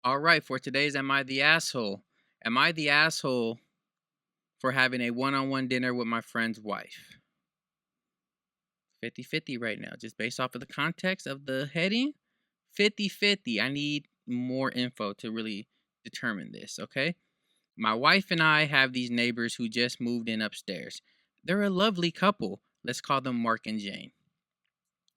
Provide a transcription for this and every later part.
All right, for today's Am I the Asshole? Am I the asshole for having a one on one dinner with my friend's wife? 50-50 right now, just based off of the context of the heading. 50-50. I need more info to really determine this, okay? My wife and I have these neighbors who just moved in upstairs. They're a lovely couple. Let's call them Mark and Jane.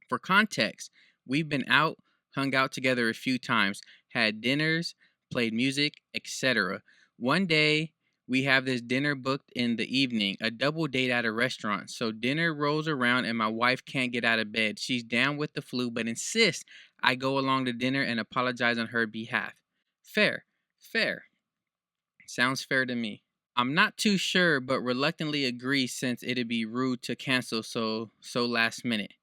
For context, we've been out, hung out together a few times, had dinners, played music, etc. One day, we have this dinner booked in the evening, a double date at a restaurant. So dinner rolls around and my wife can't get out of bed. She's down with the flu, but insists I go along to dinner and apologize on her behalf. Fair, fair. Sounds fair to me. I'm not too sure, but reluctantly agree since it'd be rude to cancel so last minute.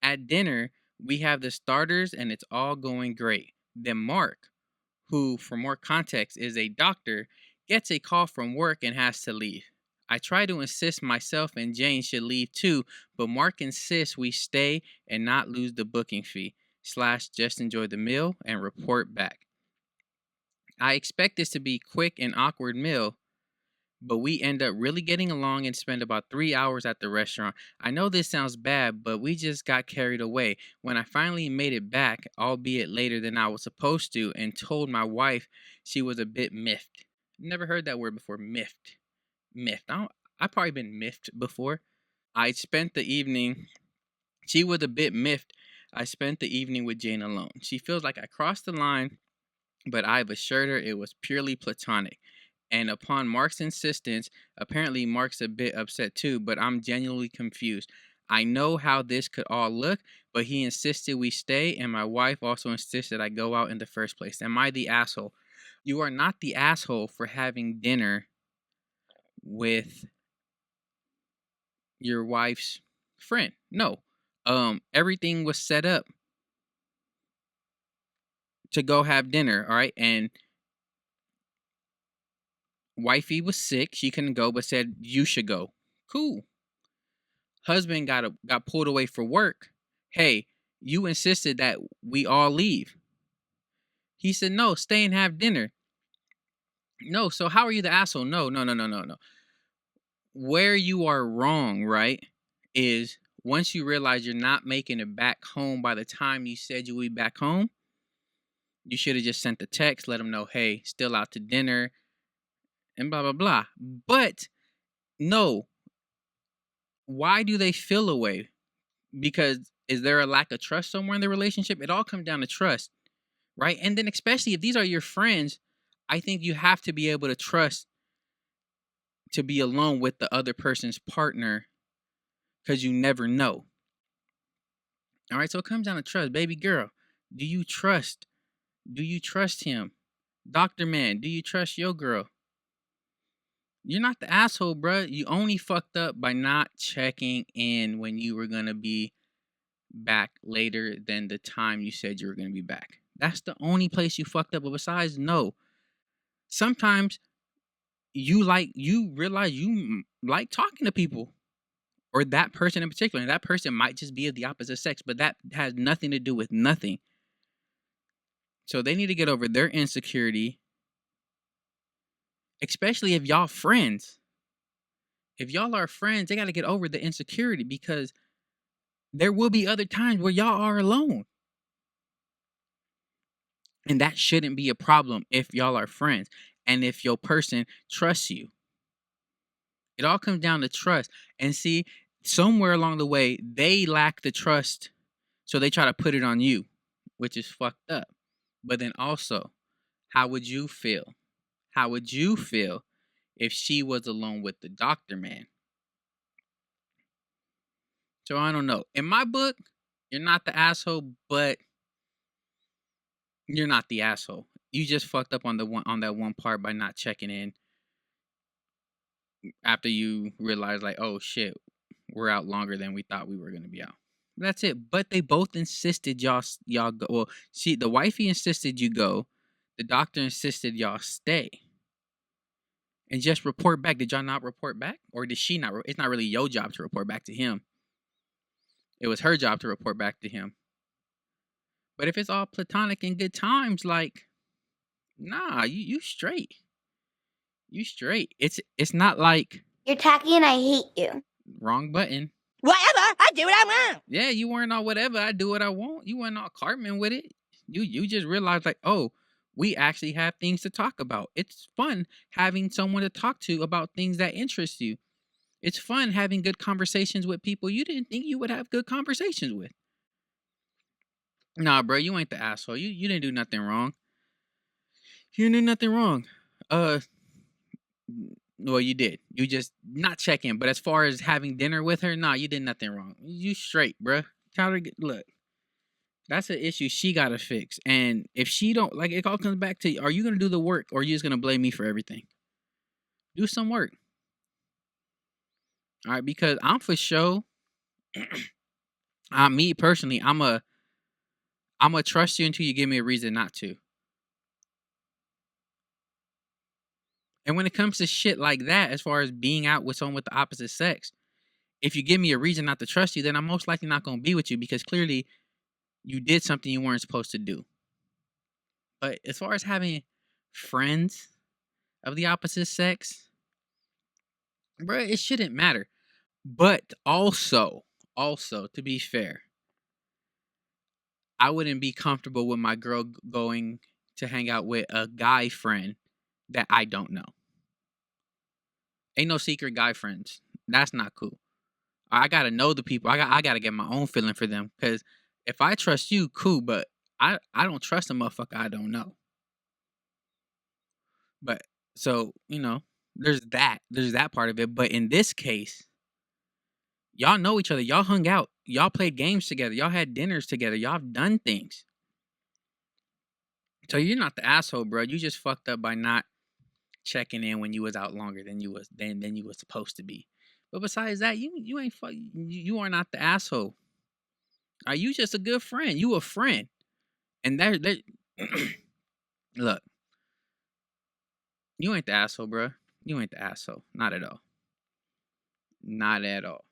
At dinner, we have the starters and it's all going great. Then Mark, who, for more context, is a doctor, gets a call from work and has to leave. I try to insist myself and Jane should leave too, but Mark insists we stay and not lose the booking fee, / just enjoy the meal and report back. I expect this to be quick and awkward meal, but we end up really getting along and spend about 3 hours at the restaurant. I know this sounds bad, but we just got carried away. When I finally made it back, albeit later than I was supposed to, and told my wife she was a bit miffed. Never heard that word before, miffed. Miffed. I've probably been miffed before. I spent the evening, she was a bit miffed. I spent the evening with Jane alone. She feels like I crossed the line, but I've assured her it was purely platonic. And upon Mark's insistence, apparently Mark's a bit upset too, but I'm genuinely confused. I know how this could all look, but he insisted we stay, and my wife also insisted I go out in the first place. Am I the asshole? You are not the asshole for having dinner with your wife's friend. No. Everything was set up to go have dinner, all right? And wifey was sick, she couldn't go, but said you should go. Cool. Husband got pulled away for work. Hey, you insisted that we all leave. He said no, stay and have dinner. No, so how are you the asshole? No. Where you are wrong, right, is once you realize you're not making it back home by the time you said you would be back home, you should have just sent the text, let them know, hey, still out to dinner, and blah blah blah. But no, why do they feel away? Because is there a lack of trust somewhere in the relationship? It all comes down to trust, right? And then especially if these are your friends, I think you have to be able to trust to be alone with the other person's partner, because you never know. All right, so it comes down to trust. Baby girl, do you trust? Do you trust him? Doctor man, do you trust your girl? You're not the asshole, bruh. You only fucked up by not checking in when you were going to be back later than the time you said you were going to be back. That's the only place you fucked up. But besides, no. Sometimes you realize you like talking to people, or that person in particular, and that person might just be of the opposite sex, but that has nothing to do with nothing. So they need to get over their insecurity, especially if y'all friends. If y'all are friends, they got to get over the insecurity, because there will be other times where y'all are alone. And that shouldn't be a problem if y'all are friends and if your person trusts you. It all comes down to trust. And see, somewhere along the way, they lack the trust, so they try to put it on you, which is fucked up. But then also, how would you feel? How would you feel if she was alone with the doctor man? So I don't know. In my book, you're not the asshole, but you're not the asshole. You just fucked up on that one part by not checking in after you realize, like, oh shit, we're out longer than we thought we were gonna be out. That's it. But they both insisted y'all go. Well, the wifey insisted you go. The doctor insisted y'all stay. And just report back. Did y'all not report back, or did she not? It's not really your job to report back to him. It was her job to report back to him. But if it's all platonic and good times, like, Nah, you straight. You straight. It's not like You're tacky and I hate you. wrong button. Whatever, I do what I want. Yeah, you weren't all whatever. I do what I want. You weren't all Cartman with it. You just realized like, oh, we actually have things to talk about. It's fun having someone to talk to about things that interest you. It's fun having good conversations with people you didn't think you would have good conversations with. Nah, bro, you ain't the asshole. You didn't do nothing wrong. You didn't do nothing wrong. Uh, well, you did. You just not checking. But as far as having dinner with her, nah, you did nothing wrong. You straight, bruh. Tell her, look, that's an issue she gotta fix. And if she don't, like, it all comes back to, are you gonna do the work or are you just gonna blame me for everything? Do some work. All right, because I'm for sure. Me personally, I'm a trust you until you give me a reason not to. And when it comes to shit like that, as far as being out with someone with the opposite sex, if you give me a reason not to trust you, then I'm most likely not going to be with you because clearly you did something you weren't supposed to do. But as far as having friends of the opposite sex, bro, it shouldn't matter. But also, to be fair, I wouldn't be comfortable with my girl going to hang out with a guy friend that I don't know. Ain't no secret guy friends. That's not cool. I gotta know the people. I gotta get my own feeling for them. Cause if I trust you, cool. But I don't trust a motherfucker I don't know. But so there's that part of it. But in this case, y'all know each other. Y'all hung out. Y'all played games together. Y'all had dinners together. Y'all have done things. So you're not the asshole, bro. You just fucked up by not checking in when you was out longer than you was supposed to be. But besides that, you ain't you are not the asshole. Are you just a good friend? You a friend, and that look, you ain't the asshole, bro. You ain't the asshole. Not at all. Not at all.